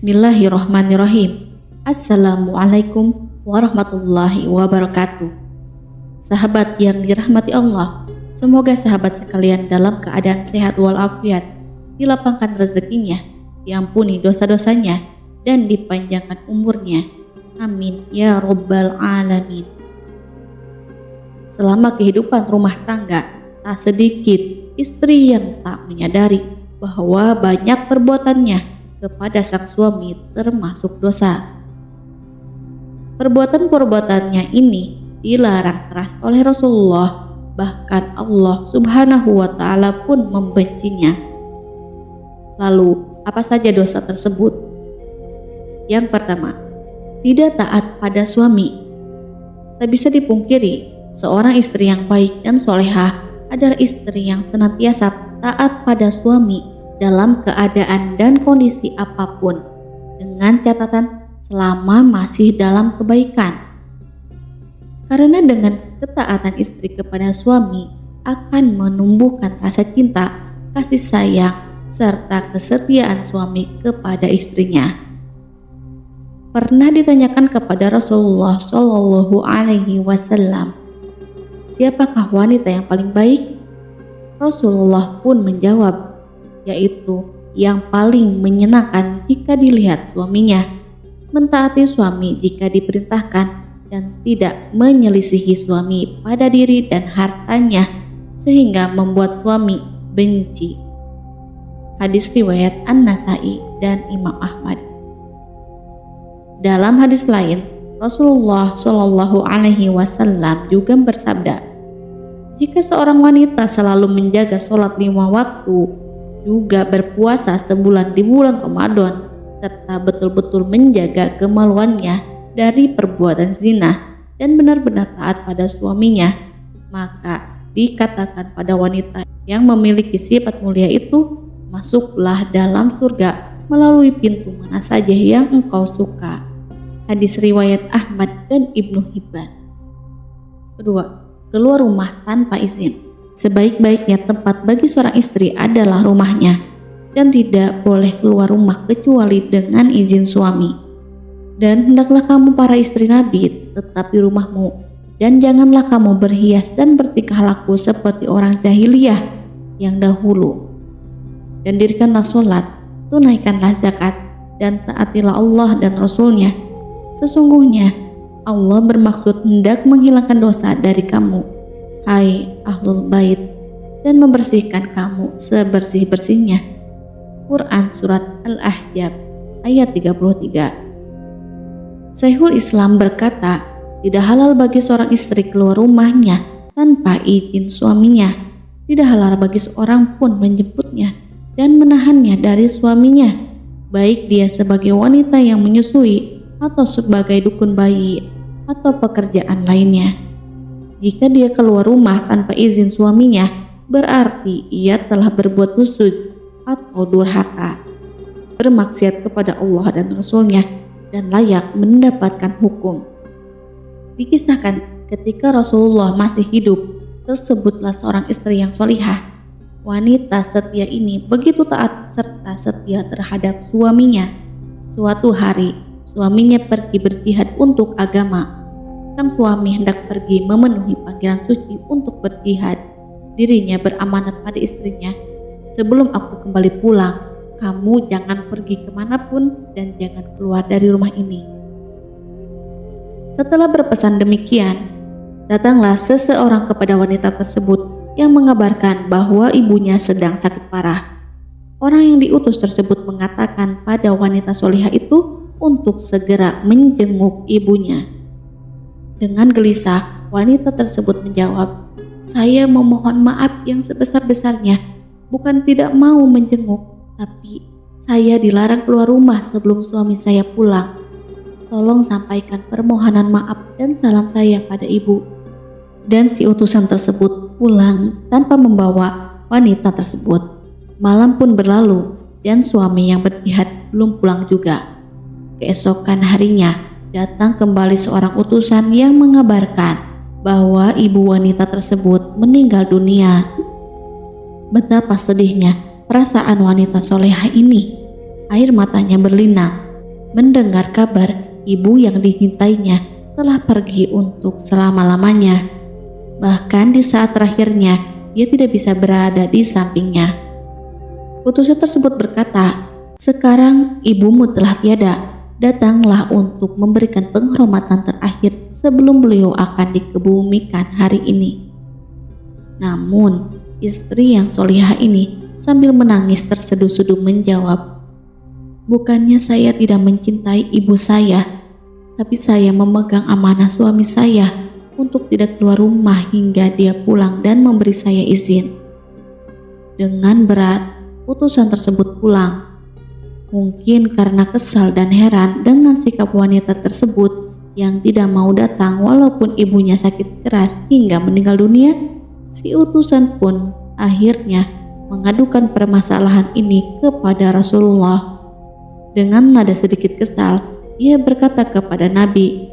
Bismillahirrahmanirrahim. Assalamualaikum warahmatullahi wabarakatuh. Sahabat yang dirahmati Allah, semoga sahabat sekalian dalam keadaan sehat walafiat, dilapangkan rezekinya, diampuni dosa-dosanya, dan dipanjangkan umurnya. Amin ya Rabbal Alamin. Selama kehidupan rumah tangga, tak sedikit istri yang tak menyadari bahwa banyak perbuatannya kepada sang suami termasuk dosa. Perbuatan-perbuatannya ini dilarang keras oleh Rasulullah, bahkan Allah Subhanahu wa Ta'ala pun membencinya. Lalu, apa saja dosa tersebut? Yang pertama, tidak taat pada suami. Tak bisa dipungkiri, seorang istri yang baik dan solehah adalah istri yang senantiasa taat pada suami dalam keadaan dan kondisi apapun, dengan catatan selama masih dalam kebaikan. Karena dengan ketaatan istri kepada suami akan menumbuhkan rasa cinta, kasih sayang, serta kesetiaan suami kepada istrinya. Pernah ditanyakan kepada Rasulullah Shallallahu Alaihi Wasallam, siapakah wanita yang paling baik? Rasulullah pun menjawab, yaitu yang paling menyenangkan jika dilihat suaminya, mentaati suami jika diperintahkan, dan tidak menyelisihi suami pada diri dan hartanya sehingga membuat suami benci. Hadis riwayat An-Nasai dan Imam Ahmad. Dalam hadis lain, Rasulullah Shallallahu Alaihi Wasallam juga bersabda, jika seorang wanita selalu menjaga sholat 5 waktu, juga berpuasa sebulan di bulan Ramadan, serta betul-betul menjaga kemaluannya dari perbuatan zina dan benar-benar taat pada suaminya, maka dikatakan pada wanita yang memiliki sifat mulia itu, masuklah dalam surga melalui pintu mana saja yang engkau suka. Hadis riwayat Ahmad dan Ibnu Hibban. Kedua, keluar rumah tanpa izin. Sebaik-baiknya tempat bagi seorang istri adalah rumahnya, dan tidak boleh keluar rumah kecuali dengan izin suami. Dan hendaklah kamu para istri Nabi tetap di rumahmu, dan janganlah kamu berhias dan bertingkah laku seperti orang jahiliyah yang dahulu. Dan dirikanlah sholat, tunaikanlah zakat, dan taatilah Allah dan Rasul-Nya. Sesungguhnya Allah bermaksud hendak menghilangkan dosa dari kamu, hai ahlul bait, dan membersihkan kamu sebersih-bersihnya. Quran Surat Al-Ahzab ayat 33. Syekhul Islam berkata, tidak halal bagi seorang istri keluar rumahnya tanpa izin suaminya. Tidak halal bagi seorang pun menjemputnya dan menahannya dari suaminya, baik dia sebagai wanita yang menyusui atau sebagai dukun bayi atau pekerjaan lainnya. Jika dia keluar rumah tanpa izin suaminya, berarti ia telah berbuat nusuk atau durhaka, bermaksiat kepada Allah dan Rasul-Nya, dan layak mendapatkan hukum. Dikisahkan ketika Rasulullah masih hidup, tersebutlah seorang istri yang solihah. Wanita setia ini begitu taat serta setia terhadap suaminya. Suatu hari, suaminya pergi berjihad untuk agama. Sang suami hendak pergi memenuhi panggilan suci untuk berjihad. Dirinya beramanat pada istrinya, sebelum aku kembali pulang, kamu jangan pergi kemanapun dan jangan keluar dari rumah ini. Setelah berpesan demikian, datanglah seseorang kepada wanita tersebut yang mengabarkan bahwa ibunya sedang sakit parah. Orang yang diutus tersebut mengatakan pada wanita solihah itu untuk segera menjenguk ibunya. Dengan gelisah, wanita tersebut menjawab, saya memohon maaf yang sebesar-besarnya, bukan tidak mau menjenguk, tapi saya dilarang keluar rumah sebelum suami saya pulang. Tolong sampaikan permohonan maaf dan salam saya pada ibu. Dan si utusan tersebut pulang tanpa membawa wanita tersebut. Malam pun berlalu dan suami yang berjihad belum pulang juga. Keesokan harinya, datang kembali seorang utusan yang mengabarkan bahwa ibu wanita tersebut meninggal dunia. Betapa sedihnya perasaan wanita solehah ini. Air matanya berlinang mendengar kabar ibu yang dicintainya telah pergi untuk selama-lamanya. Bahkan di saat terakhirnya, dia tidak bisa berada di sampingnya. Utusan tersebut berkata, "Sekarang ibumu telah tiada. Datanglah untuk memberikan penghormatan terakhir sebelum beliau akan dikebumikan hari ini." Namun, istri yang solihah ini sambil menangis terseduh-seduh menjawab, "Bukannya saya tidak mencintai ibu saya, tapi saya memegang amanah suami saya untuk tidak keluar rumah hingga dia pulang dan memberi saya izin." Dengan berat, utusan tersebut pulang. Mungkin karena kesal dan heran dengan sikap wanita tersebut yang tidak mau datang walaupun ibunya sakit keras hingga meninggal dunia, si utusan pun akhirnya mengadukan permasalahan ini kepada Rasulullah. Dengan nada sedikit kesal, ia berkata kepada Nabi,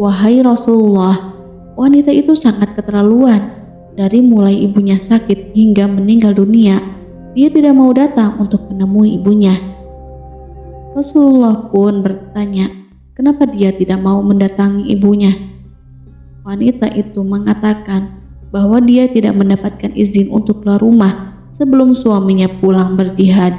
"Wahai Rasulullah, wanita itu sangat keterlaluan. Dari mulai ibunya sakit hingga meninggal dunia, dia tidak mau datang untuk menemui ibunya." Rasulullah pun bertanya, kenapa dia tidak mau mendatangi ibunya. Wanita itu mengatakan bahwa dia tidak mendapatkan izin untuk keluar rumah sebelum suaminya pulang berjihad.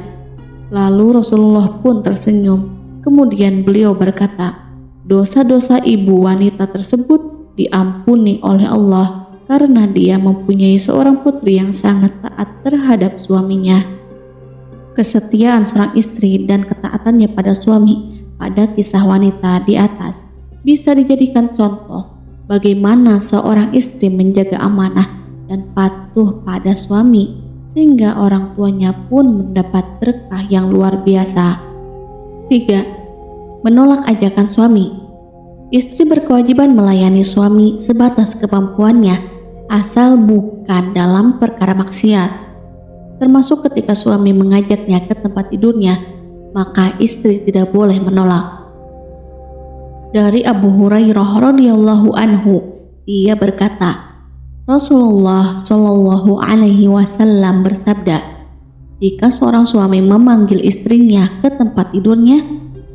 Lalu Rasulullah pun tersenyum. Kemudian beliau berkata, dosa-dosa ibu wanita tersebut diampuni oleh Allah karena dia mempunyai seorang putri yang sangat taat terhadap suaminya. Kesetiaan seorang istri dan ketaatannya pada suami pada kisah wanita di atas bisa dijadikan contoh bagaimana seorang istri menjaga amanah dan patuh pada suami sehingga orang tuanya pun mendapat berkah yang luar biasa. 3. Menolak ajakan suami. Istri berkewajiban melayani suami sebatas kemampuannya asal bukan dalam perkara maksiat. Termasuk ketika suami mengajaknya ke tempat tidurnya, maka istri tidak boleh menolak. Dari Abu Hurairah radhiyallahu anhu, ia berkata, Rasulullah Shallallahu alaihi wasallam bersabda, "Jika seorang suami memanggil istrinya ke tempat tidurnya,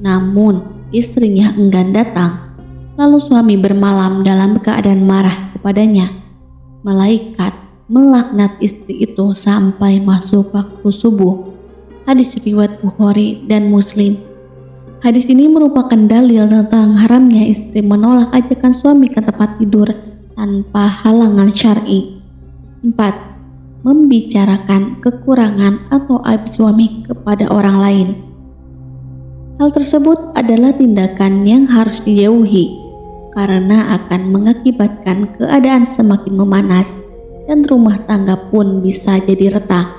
namun istrinya enggan datang, lalu suami bermalam dalam keadaan marah kepadanya, malaikat melaknat istri itu sampai masuk waktu subuh." Hadis riwayat Bukhari dan Muslim. Hadis ini merupakan dalil tentang haramnya istri menolak ajakan suami ke tempat tidur tanpa halangan syar'i. 4. Membicarakan kekurangan atau aib suami kepada orang lain. Hal tersebut adalah tindakan yang harus dijauhi karena akan mengakibatkan keadaan semakin memanas dan rumah tangga pun bisa jadi retak,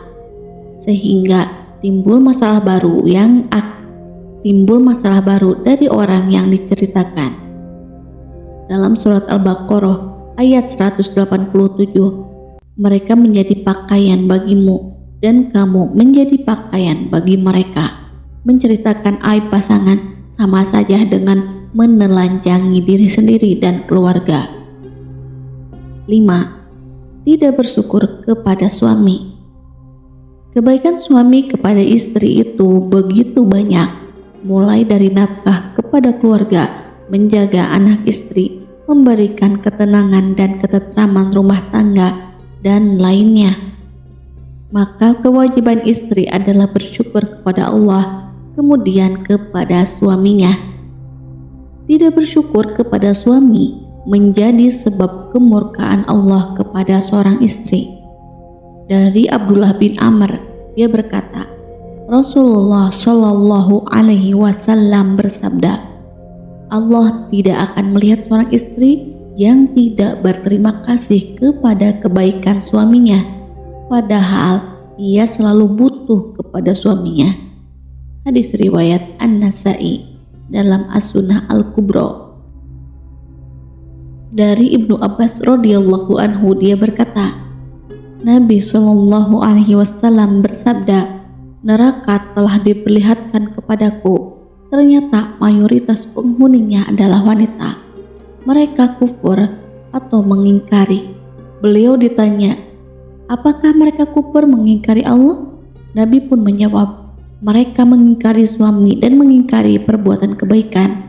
sehingga timbul masalah baru dari orang yang diceritakan. Dalam surat Al-Baqarah ayat 187, mereka menjadi pakaian bagimu dan kamu menjadi pakaian bagi mereka. Menceritakan aib pasangan sama saja dengan menelanjangi diri sendiri dan keluarga. 5. Tidak bersyukur kepada suami. Kebaikan suami kepada istri itu begitu banyak, mulai dari nafkah kepada keluarga, menjaga anak istri, memberikan ketenangan dan ketentraman rumah tangga, dan lainnya. Maka kewajiban istri adalah bersyukur kepada Allah, kemudian kepada suaminya. Tidak bersyukur kepada suami menjadi sebab kemurkaan Allah kepada seorang istri. Dari Abdullah bin Amr, dia berkata, Rasulullah Shallallahu alaihi wasallam bersabda, Allah tidak akan melihat seorang istri yang tidak berterima kasih kepada kebaikan suaminya, padahal ia selalu butuh kepada suaminya. Hadis riwayat An-Nasa'i dalam As-Sunnah Al-Kubra. Dari Ibnu Abbas radhiyallahu anhu, dia berkata, Nabi Shallallahu alaihi wasallam bersabda, neraka telah diperlihatkan kepadaku. Ternyata mayoritas penghuninya adalah wanita. Mereka kufur atau mengingkari. Beliau ditanya, apakah mereka kufur mengingkari Allah? Nabi pun menjawab, mereka mengingkari suami dan mengingkari perbuatan kebaikan.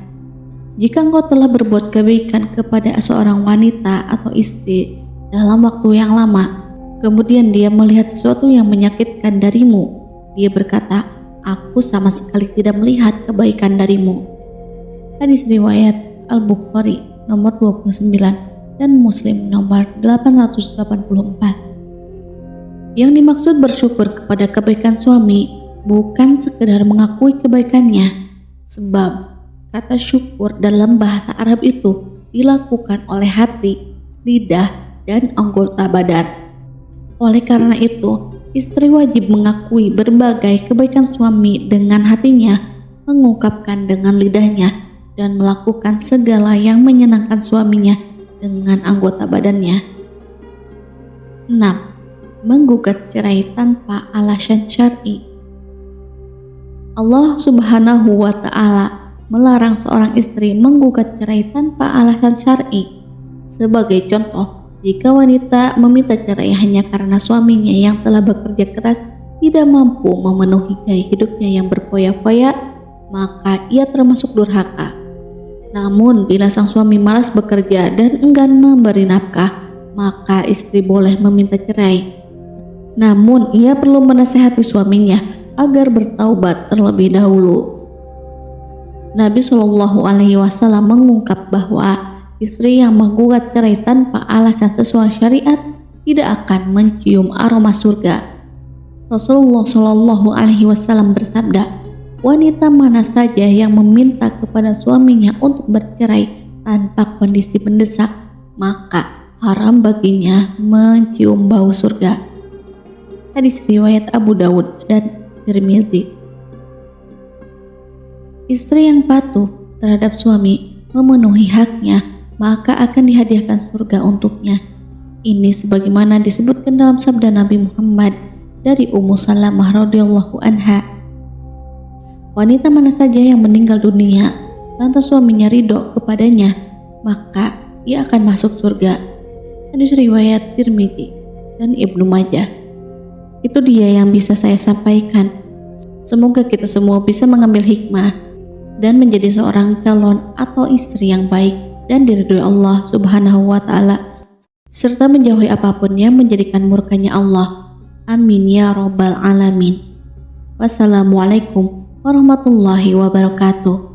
Jika engkau telah berbuat kebaikan kepada seorang wanita atau istri dalam waktu yang lama, kemudian dia melihat sesuatu yang menyakitkan darimu, dia berkata, "Aku sama sekali tidak melihat kebaikan darimu." Hadis riwayat Al-Bukhari nomor 29 dan Muslim nomor 884. Yang dimaksud bersyukur kepada kebaikan suami bukan sekedar mengakui kebaikannya, sebab kata syukur dalam bahasa Arab itu dilakukan oleh hati, lidah, dan anggota badan. Oleh karena itu, istri wajib mengakui berbagai kebaikan suami dengan hatinya, mengungkapkan dengan lidahnya, dan melakukan segala yang menyenangkan suaminya dengan anggota badannya. 6. Menggugat cerai tanpa alasan syar'i. Allah Subhanahu wa Ta'ala melarang seorang istri menggugat cerai tanpa alasan syar'i. Sebagai contoh, jika wanita meminta cerai hanya karena suaminya yang telah bekerja keras tidak mampu memenuhi gaya hidupnya yang berfoya-foya, maka ia termasuk durhaka. Namun, bila sang suami malas bekerja dan enggan memberi nafkah, maka istri boleh meminta cerai. Namun, ia perlu menasihati suaminya agar bertaubat terlebih dahulu. Nabi Shallallahu Alaihi Wasallam mengungkap bahwa istri yang menggugat cerai tanpa alasan sesuai syariat tidak akan mencium aroma surga. Rasulullah Shallallahu Alaihi Wasallam bersabda, wanita mana saja yang meminta kepada suaminya untuk bercerai tanpa kondisi mendesak, maka haram baginya mencium bau surga. Hadis riwayat Abu Dawud dan Tirmizi. Istri yang patuh terhadap suami memenuhi haknya, maka akan dihadiahkan surga untuknya. Ini sebagaimana disebutkan dalam sabda Nabi Muhammad dari Ummu Salamah radhiyallahu anha. Wanita mana saja yang meninggal dunia lantas suaminya ridho kepadanya, maka ia akan masuk surga. Hadis riwayat Tirmizi dan Ibnu Majah. Itu dia yang bisa saya sampaikan. Semoga kita semua bisa mengambil hikmah dan menjadi seorang calon atau istri yang baik dan diridhoi Allah Subhanahu wa Ta'ala, serta menjauhi apapun yang menjadikan murkanya Allah. Amin ya rabbal alamin. Wassalamualaikum warahmatullahi wabarakatuh.